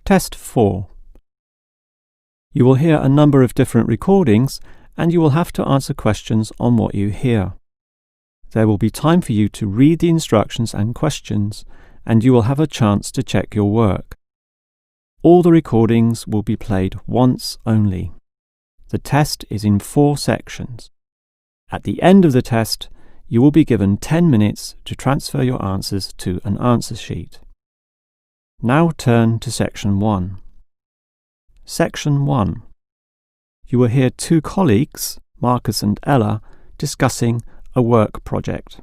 Test-4. You will hear a number of different recordings and you will have to answer questions on what you hear. There will be time for you to read the instructions and questions, and you will have a chance to check your work. All the recordings will be played once only. The test is in 4 sections. At the end of the test, you will be given 10 minutes to transfer your answers to an answer sheet. Now turn to Section 1. Section 1. You will hear 2 colleagues, Marcus and Ella, discussing a work project.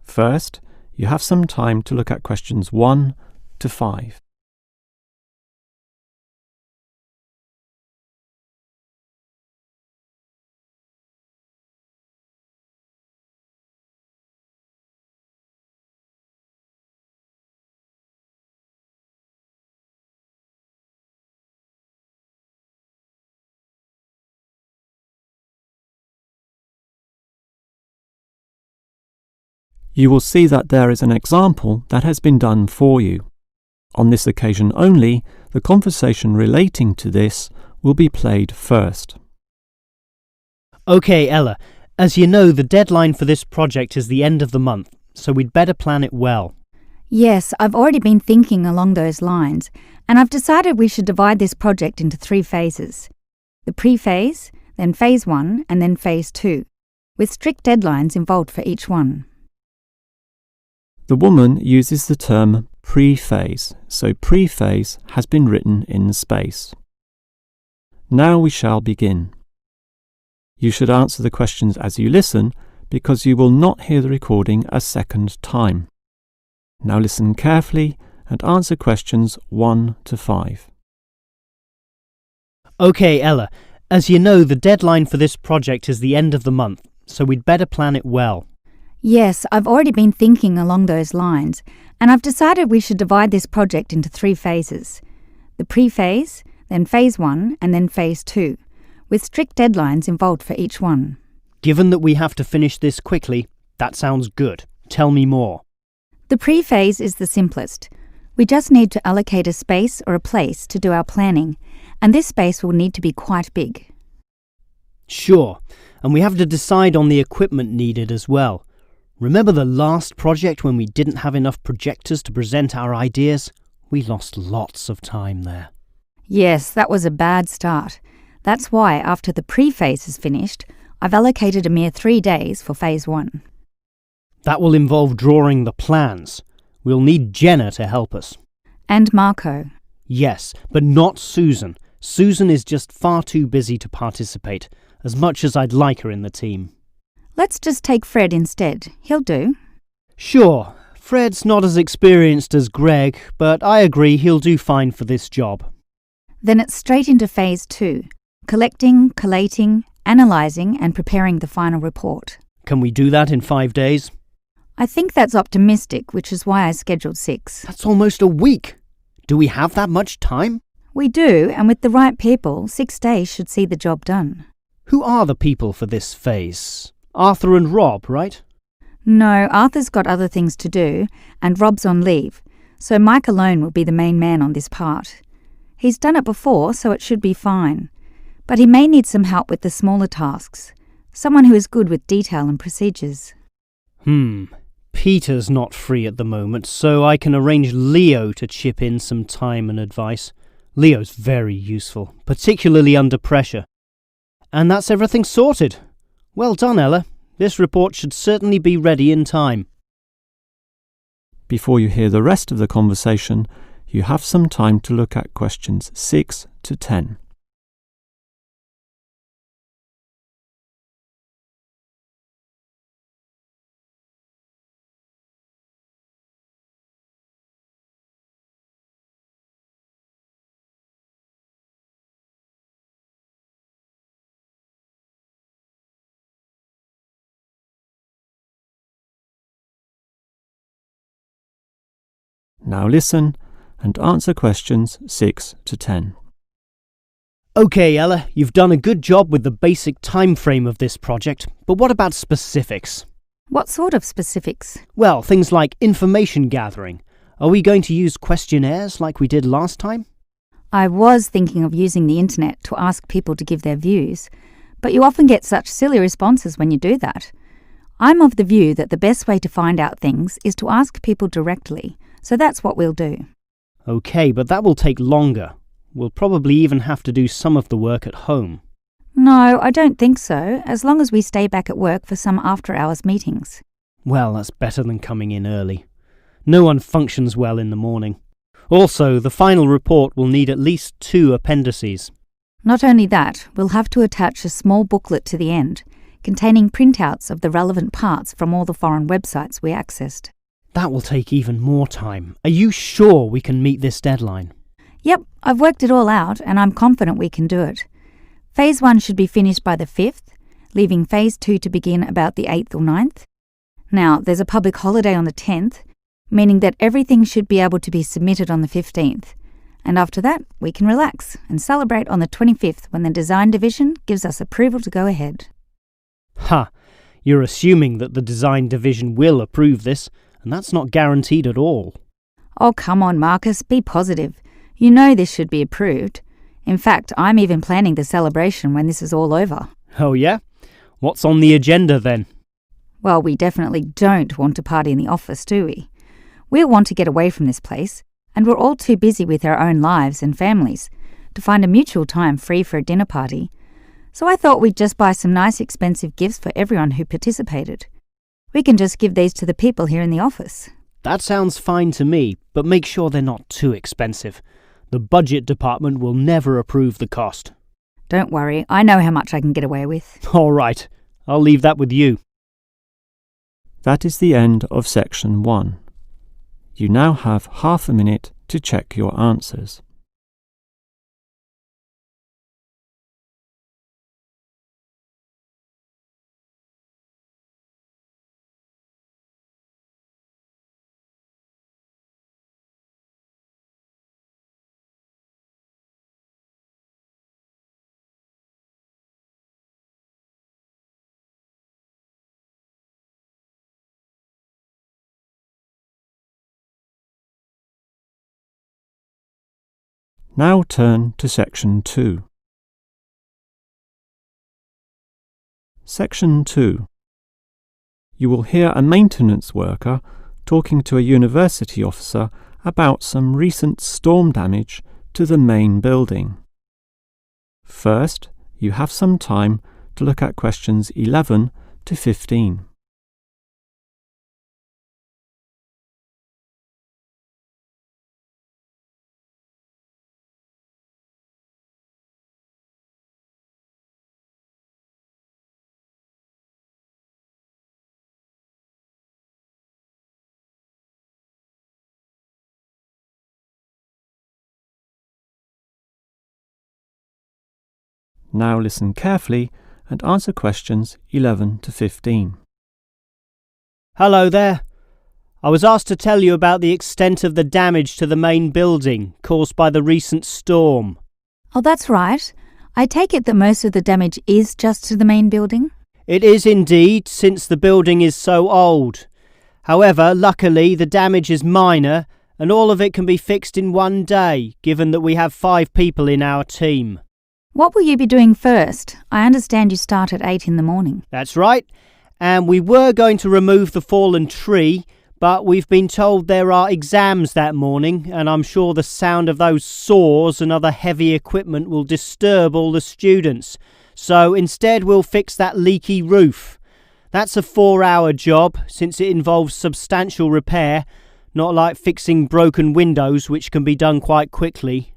First, you have some time to look at questions 1 to 5. You will see that there is an example that has been done for you. On this occasion only, the conversation relating to this will be played first. Okay, Ella, as you know, the deadline for this project is the end of the month, so we'd better plan it well. Yes, I've already been thinking along those lines, and I've decided we should divide this project into 3 phases. The pre-phase, then phase 1, and then phase 2, with strict deadlines involved for each one. The woman uses the term pre-phase, so pre-phase has been written in space. Now we shall begin. You should answer the questions as you listen, because you will not hear the recording a second time. Now listen carefully and answer questions 1 to 5. Okay, Ella, as you know, the deadline for this project is the end of the month, so we'd better plan it well. Yes, I've already been thinking along those lines, and I've decided we should divide this project into 3 phases. The pre-phase, then phase 1, and then phase 2, with strict deadlines involved for each one. Given that we have to finish this quickly, that sounds good. Tell me more. The pre-phase is the simplest. We just need to allocate a space or a place to do our planning, and this space will need to be quite big. Sure, and we have to decide on the equipment needed as well. Remember the last project when we didn't have enough projectors to present our ideas? We lost lots of time there. Yes, that was a bad start. That's why, after the pre-phase is finished, I've allocated a mere 3 days for phase 1. That will involve drawing the plans. We'll need Jenna to help us. And Marco. Yes, but not Susan. Susan is just far too busy to participate, as much as I'd like her in the team. Let's just take Fred instead. He'll do. Sure, Fred's not as experienced as Greg, but I agree he'll do fine for this job. Then it's straight into phase 2. Collecting, collating, analysing and preparing the final report. Can we do that in 5 days? I think that's optimistic, which is why I scheduled 6. That's almost a week. Do we have that much time? We do, and with the right people, 6 days should see the job done. Who are the people for this phase? Arthur and Rob, right? No, Arthur's got other things to do, and Rob's on leave, so Mike alone will be the main man on this part. He's done it before, so it should be fine. But he may need some help with the smaller tasks. Someone who is good with detail and procedures. Peter's not free at the moment, so I can arrange Leo to chip in some time and advice. Leo's very useful, particularly under pressure. And that's everything sorted. Well done, Ella. This report should certainly be ready in time. Before you hear the rest of the conversation, you have some time to look at questions 6 to 10. Now listen and answer questions 6 to 10. Okay, Ella, you've done a good job with the basic time frame of this project, but what about specifics? What sort of specifics? Well, things like information gathering. Are we going to use questionnaires like we did last time? I was thinking of using the internet to ask people to give their views, but you often get such silly responses when you do that. I'm of the view that the best way to find out things is to ask people directly, so that's what we'll do. Okay, but that will take longer. We'll probably even have to do some of the work at home. No, I don't think so, as long as we stay back at work for some after-hours meetings. Well, that's better than coming in early. No one functions well in the morning. Also, the final report will need at least 2 appendices. Not only that, we'll have to attach a small booklet to the end, containing printouts of the relevant parts from all the foreign websites we accessed. That will take even more time. Are you sure we can meet this deadline? Yep, I've worked it all out and I'm confident we can do it. Phase 1 should be finished by the 5th, leaving Phase 2 to begin about the 8th or 9th. Now, there's a public holiday on the 10th, meaning that everything should be able to be submitted on the 15th. And after that, we can relax and celebrate on the 25th when the design division gives us approval to go ahead. Ha! You're assuming that the design division will approve this, and that's not guaranteed at all. Oh, come on, Marcus, be positive. You know this should be approved. In fact, I'm even planning the celebration when this is all over. Oh yeah? What's on the agenda then? Well, we definitely don't want to party in the office, do we? We'll want to get away from this place, and we're all too busy with our own lives and families to find a mutual time free for a dinner party. So I thought we'd just buy some nice expensive gifts for everyone who participated. We can just give these to the people here in the office. That sounds fine to me, but make sure they're not too expensive. The budget department will never approve the cost. Don't worry, I know how much I can get away with. All right, I'll leave that with you. That is the end of section 1. You now have half a minute to check your answers. Now turn to section 2. Section 2. You will hear a maintenance worker talking to a university officer about some recent storm damage to the main building. First, you have some time to look at questions 11 to 15. Now listen carefully and answer questions 11 to 15. Hello there. I was asked to tell you about the extent of the damage to the main building caused by the recent storm. Oh, that's right. I take it that most of the damage is just to the main building? It is indeed, since the building is so old. However, luckily, the damage is minor, and all of it can be fixed in one day, given that we have 5 people in our team. What will you be doing first? I understand you start at 8 in the morning. That's right. And we were going to remove the fallen tree, but we've been told there are exams that morning, and I'm sure the sound of those saws and other heavy equipment will disturb all the students. So instead we'll fix that leaky roof. That's a 4-hour job, since it involves substantial repair, not like fixing broken windows, which can be done quite quickly.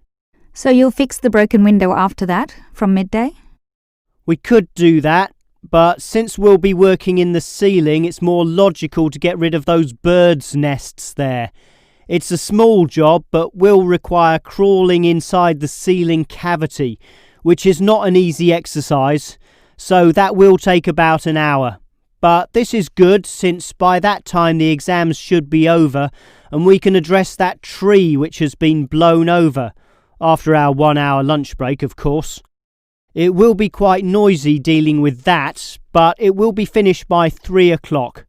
So you'll fix the broken window after that, from midday? We could do that, but since we'll be working in the ceiling, it's more logical to get rid of those birds' nests there. It's a small job, but will require crawling inside the ceiling cavity, which is not an easy exercise, so that will take about an hour. But this is good, since by that time the exams should be over, and we can address that tree which has been blown over. After our 1-hour lunch break, of course. It will be quite noisy dealing with that, but it will be finished by 3 o'clock.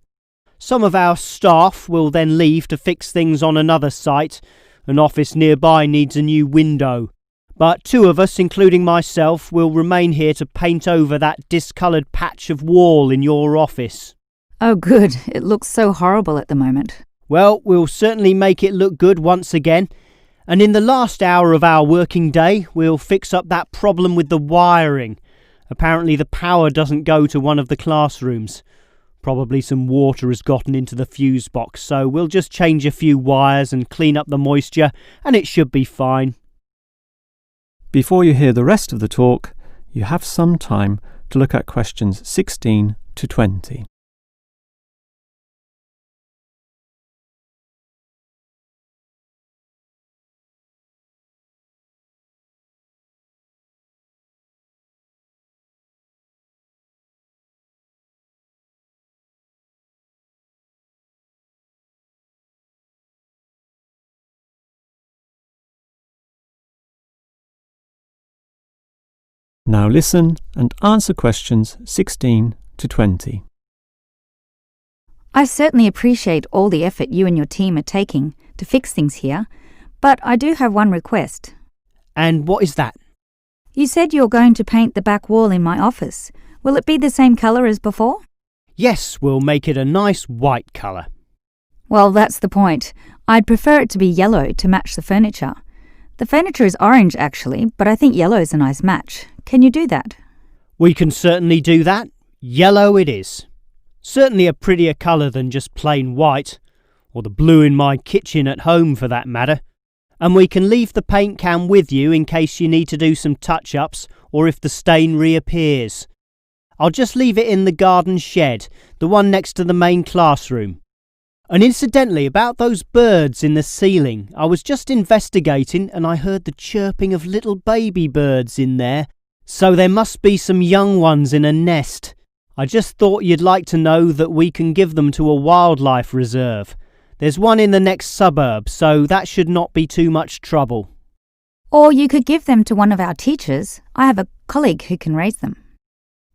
Some of our staff will then leave to fix things on another site. An office nearby needs a new window. But 2 of us, including myself, will remain here to paint over that discoloured patch of wall in your office. Oh good, it looks so horrible at the moment. Well, we'll certainly make it look good once again. And in the last hour of our working day, we'll fix up that problem with the wiring. Apparently the power doesn't go to one of the classrooms. Probably some water has gotten into the fuse box, so we'll just change a few wires and clean up the moisture, and it should be fine. Before you hear the rest of the talk, you have some time to look at questions 16 to 20. Now listen and answer questions 16 to 20. I certainly appreciate all the effort you and your team are taking to fix things here, but I do have one request. And what is that? You said you're going to paint the back wall in my office. Will it be the same colour as before? Yes, we'll make it a nice white colour. Well, that's the point. I'd prefer it to be yellow to match the furniture. The furniture is orange actually, but I think yellow is a nice match. Can you do that? We can certainly do that. Yellow it is. Certainly a prettier colour than just plain white, or the blue in my kitchen at home for that matter. And we can leave the paint can with you in case you need to do some touch-ups or if the stain reappears. I'll just leave it in the garden shed, the one next to the main classroom. And incidentally, about those birds in the ceiling, I was just investigating and I heard the chirping of little baby birds in there. So there must be some young ones in a nest. I just thought you'd like to know that we can give them to a wildlife reserve. There's one in the next suburb, so that should not be too much trouble. Or you could give them to one of our teachers. I have a colleague who can raise them.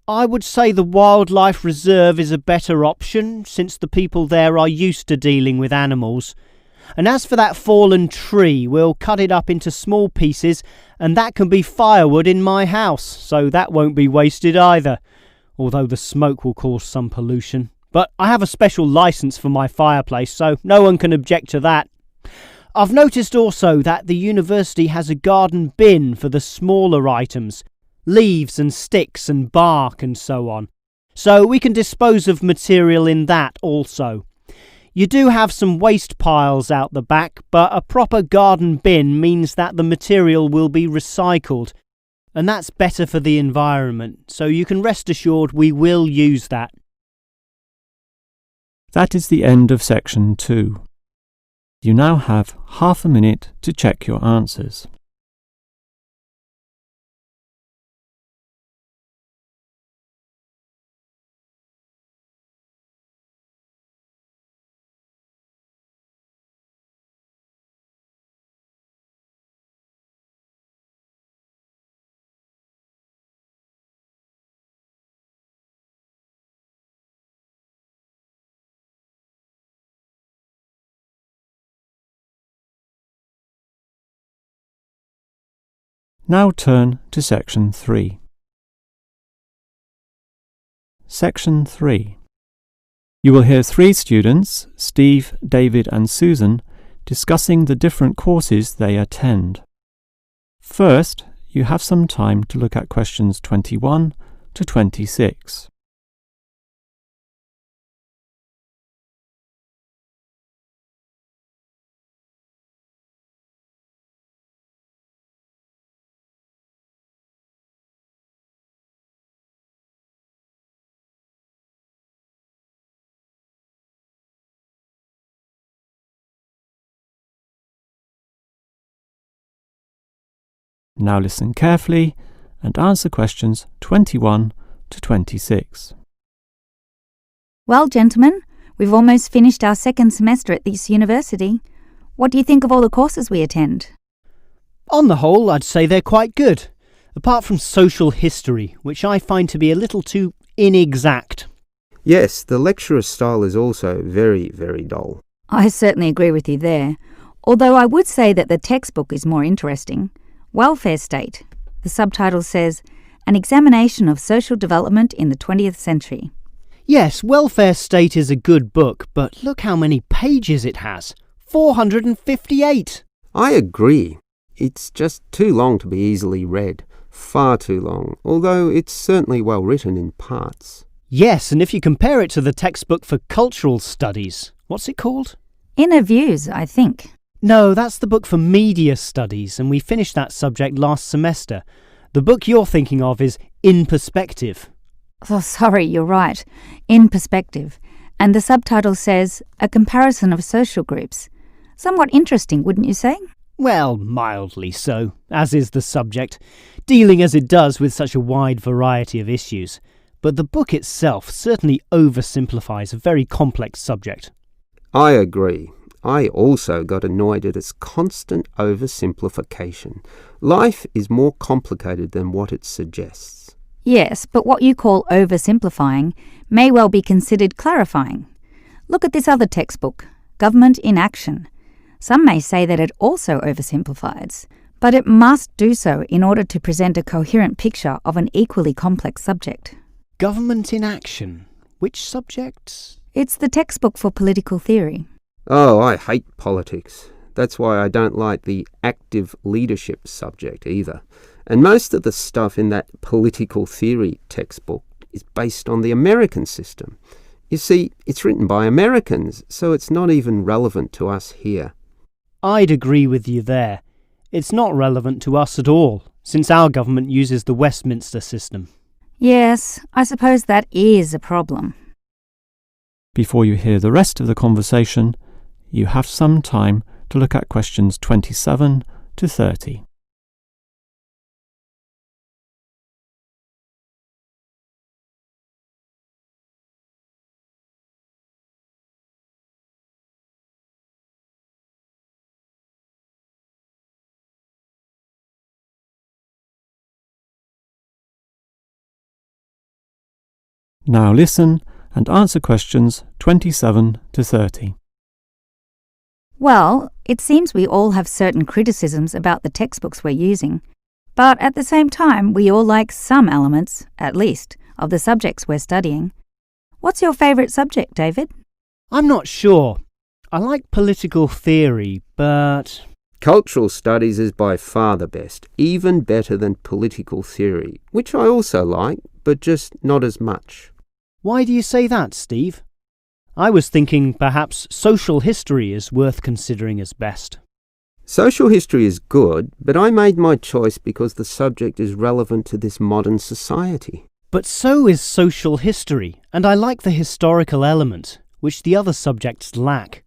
I would say the wildlife reserve is a better option, since the people there are used to dealing with animals. And as for that fallen tree, we'll cut it up into small pieces, and that can be firewood in my house, so that won't be wasted either, although the smoke will cause some pollution. But I have a special licence for my fireplace, so no one can object to that. I've noticed also that the university has a garden bin for the smaller items, leaves and sticks and bark and so on, so we can dispose of material in that also. You do have some waste piles out the back, but a proper garden bin means that the material will be recycled, and that's better for the environment, so you can rest assured we will use that. That is the end of section 2. You now have half a minute to check your answers. Now turn to section 3. Section 3. You will hear 3 students, Steve, David and Susan, discussing the different courses they attend. First, you have some time to look at questions 21 to 26. Now listen carefully and answer questions 21 to 26. Well, gentlemen, we've almost finished our second semester at this university. What do you think of all the courses we attend? On the whole, I'd say they're quite good, apart from social history, which I find to be a little too inexact. Yes, the lecturer's style is also very, very dull. I certainly agree with you there, although I would say that the textbook is more interesting. Welfare State. The subtitle says, An Examination of Social Development in the 20th Century. Yes, Welfare State is a good book, but look how many pages it has. 458! I agree. It's just too long to be easily read. Far too long, although it's certainly well written in parts. Yes, and if you compare it to the textbook for cultural studies, what's it called? Inner Views, I think. No, that's the book for media studies, and we finished that subject last semester. The book you're thinking of is In Perspective. Oh, sorry, you're right. In Perspective. And the subtitle says, A Comparison of Social Groups. Somewhat interesting, wouldn't you say? Well, mildly so, as is the subject, dealing as it does with such a wide variety of issues. But the book itself certainly oversimplifies a very complex subject. I agree. I also got annoyed at its constant oversimplification. Life is more complicated than what it suggests. Yes, but what you call oversimplifying may well be considered clarifying. Look at this other textbook, Government in Action. Some may say that it also oversimplifies, but it must do so in order to present a coherent picture of an equally complex subject. Government in Action. Which subject? It's the textbook for political theory. Oh, I hate politics. That's why I don't like the active leadership subject either. And most of the stuff in that political theory textbook is based on the American system. You see, it's written by Americans, so it's not even relevant to us here. I'd agree with you there. It's not relevant to us at all, since our government uses the Westminster system. Yes, I suppose that is a problem. Before you hear the rest of the conversation, you have some time to look at questions 27 to 30. Now listen and answer questions 27 to 30. Well, it seems we all have certain criticisms about the textbooks we're using, but at the same time we all like some elements, at least, of the subjects we're studying. What's your favourite subject, David? I'm not sure. I like political theory, but... Cultural studies is by far the best, even better than political theory, which I also like, but just not as much. Why do you say that, Steve? I was thinking perhaps social history is worth considering as best. Social history is good, but I made my choice because the subject is relevant to this modern society. But so is social history, and I like the historical element, which the other subjects lack.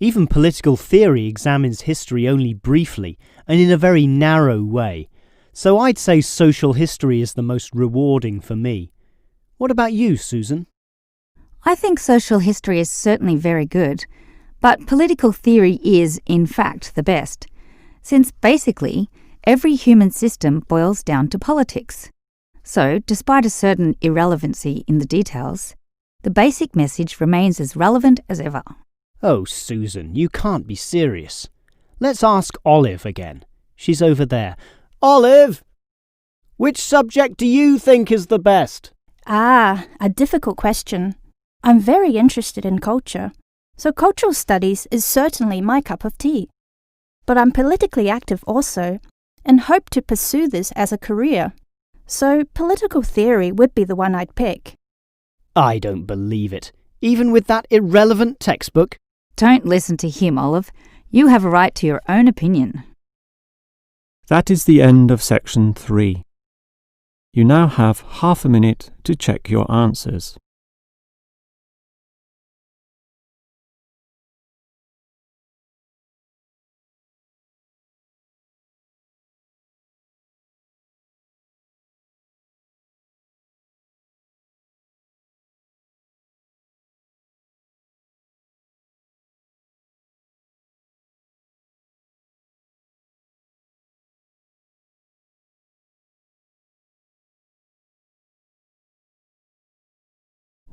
Even political theory examines history only briefly and in a very narrow way, so I'd say social history is the most rewarding for me. What about you, Susan? I think social history is certainly very good, but political theory is, in fact, the best, since basically every human system boils down to politics. So, despite a certain irrelevancy in the details, the basic message remains as relevant as ever. Oh, Susan, you can't be serious. Let's ask Olive again. She's over there. Olive! Which subject do you think is the best? A difficult question. I'm very interested in culture, so cultural studies is certainly my cup of tea. But I'm politically active also, and hope to pursue this as a career. So political theory would be the one I'd pick. I don't believe it. Even with that irrelevant textbook? Don't listen to him, Olive. You have a right to your own opinion. That is the end of section 3. You now have half a minute to check your answers.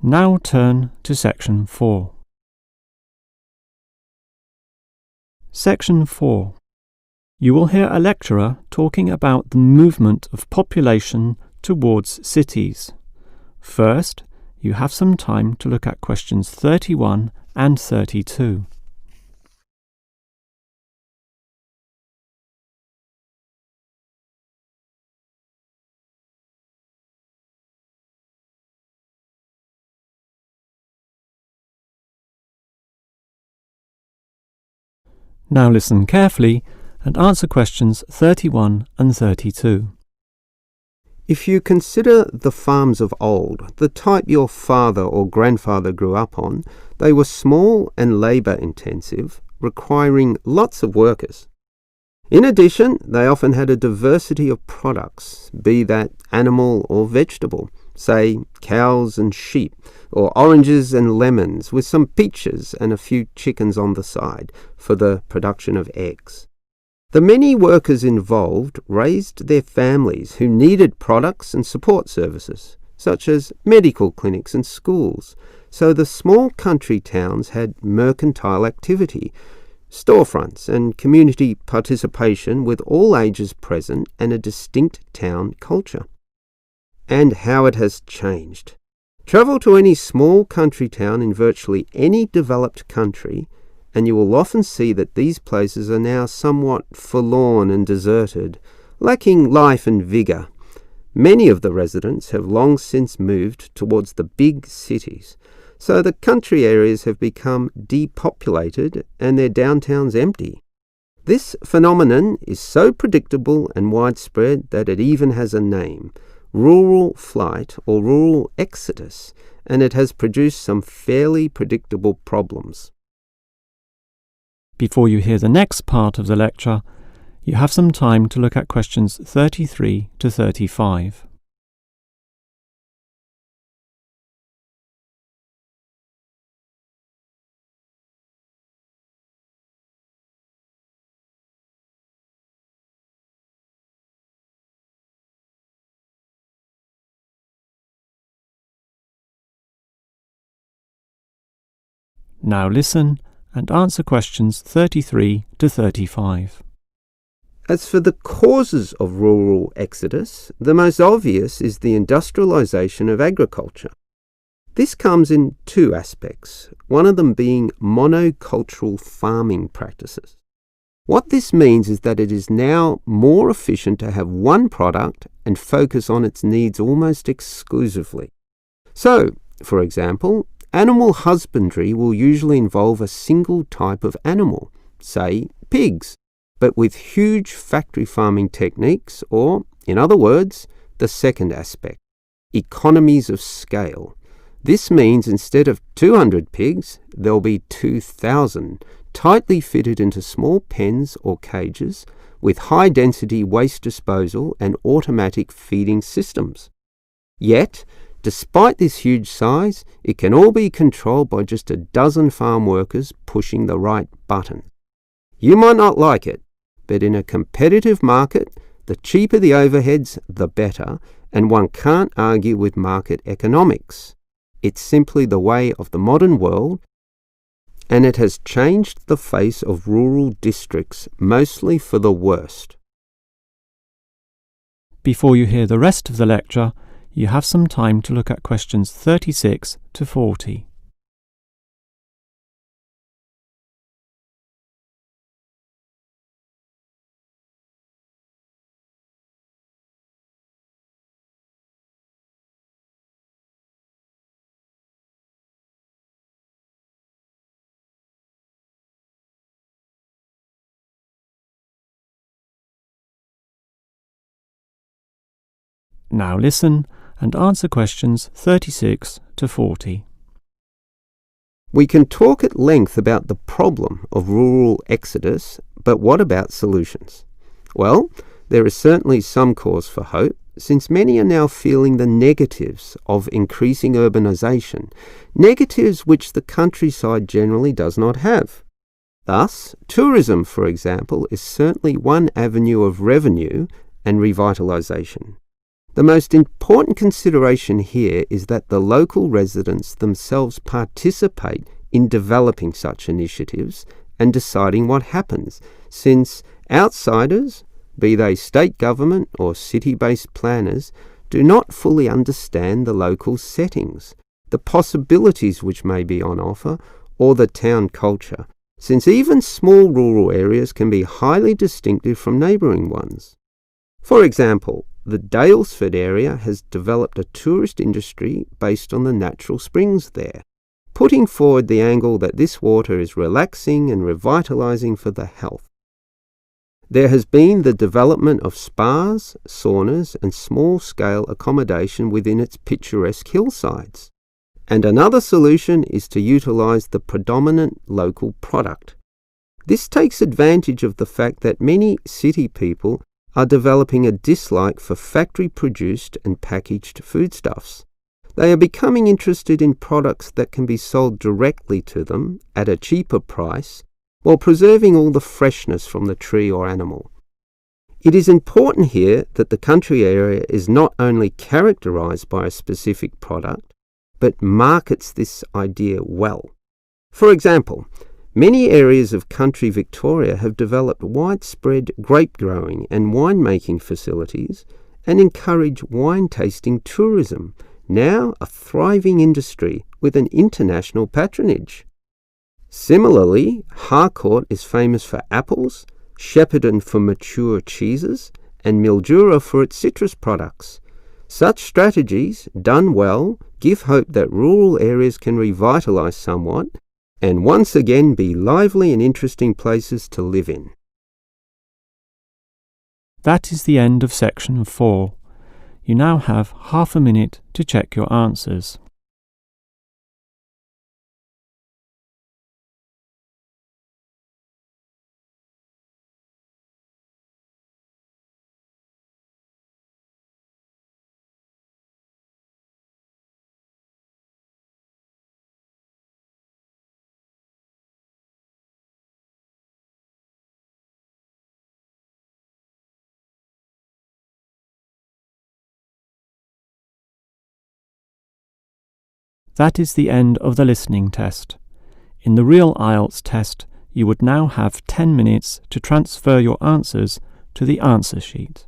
Now turn to Section 4. Section 4. You will hear a lecturer talking about the movement of population towards cities. First, you have some time to look at questions 31 and 32. Now listen carefully and answer questions 31 and 32. If you consider the farms of old, the type your father or grandfather grew up on, they were small and labour-intensive, requiring lots of workers. In addition, they often had a diversity of products, be that animal or vegetable, say cows and sheep, or oranges and lemons, with some peaches and a few chickens on the side for the production of eggs. The many workers involved raised their families who needed products and support services, such as medical clinics and schools, so the small country towns had mercantile activity, storefronts and community participation with all ages present and a distinct town culture. And how it has changed. Travel to any small country town in virtually any developed country, and you will often see that these places are now somewhat forlorn and deserted, lacking life and vigour. Many of the residents have long since moved towards the big cities, so the country areas have become depopulated and their downtowns empty. This phenomenon is so predictable and widespread that it even has a name: rural flight or rural exodus, and it has produced some fairly predictable problems. Before you hear the next part of the lecture, you have some time to look at questions 33 to 35. Now listen and answer questions 33 to 35. As for the causes of rural exodus, the most obvious is the industrialisation of agriculture. This comes in two aspects, one of them being monocultural farming practices. What this means is that it is now more efficient to have one product and focus on its needs almost exclusively. So, for example, animal husbandry will usually involve a single type of animal, say pigs, but with huge factory farming techniques, or, in other words, the second aspect, economies of scale. This means instead of 200 pigs, there'll be 2,000, tightly fitted into small pens or cages with high-density waste disposal and automatic feeding systems. Yet, despite this huge size, it can all be controlled by just a dozen farm workers pushing the right button. You might not like it, but in a competitive market, the cheaper the overheads, the better, and one can't argue with market economics. It's simply the way of the modern world, and it has changed the face of rural districts mostly for the worst. Before you hear the rest of the lecture, you have some time to look at questions 36 to 40. Now listen and answer questions 36 to 40. We can talk at length about the problem of rural exodus, but what about solutions? Well, there is certainly some cause for hope, since many are now feeling the negatives of increasing urbanisation, negatives which the countryside generally does not have. Thus, tourism, for example, is certainly one avenue of revenue and revitalisation. The most important consideration here is that the local residents themselves participate in developing such initiatives and deciding what happens, since outsiders, be they state government or city-based planners, do not fully understand the local settings, the possibilities which may be on offer, or the town culture, since even small rural areas can be highly distinctive from neighbouring ones. For example, the Daylesford area has developed a tourist industry based on the natural springs there, putting forward the angle that this water is relaxing and revitalising for the health. There has been the development of spas, saunas and small-scale accommodation within its picturesque hillsides. And another solution is to utilise the predominant local product. This takes advantage of the fact that many city people are developing a dislike for factory-produced and packaged foodstuffs. They are becoming interested in products that can be sold directly to them at a cheaper price, while preserving all the freshness from the tree or animal. It is important here that the country area is not only characterised by a specific product, but markets this idea well. For example, many areas of country Victoria have developed widespread grape growing and winemaking facilities and encourage wine tasting tourism, now a thriving industry with an international patronage. Similarly, Harcourt is famous for apples, Shepparton for mature cheeses, and Mildura for its citrus products. Such strategies, done well, give hope that rural areas can revitalise somewhat and once again be lively and interesting places to live in. That is the end of section 4. You now have half a minute to check your answers. That is the end of the listening test. In the real IELTS test, you would now have 10 minutes to transfer your answers to the answer sheet.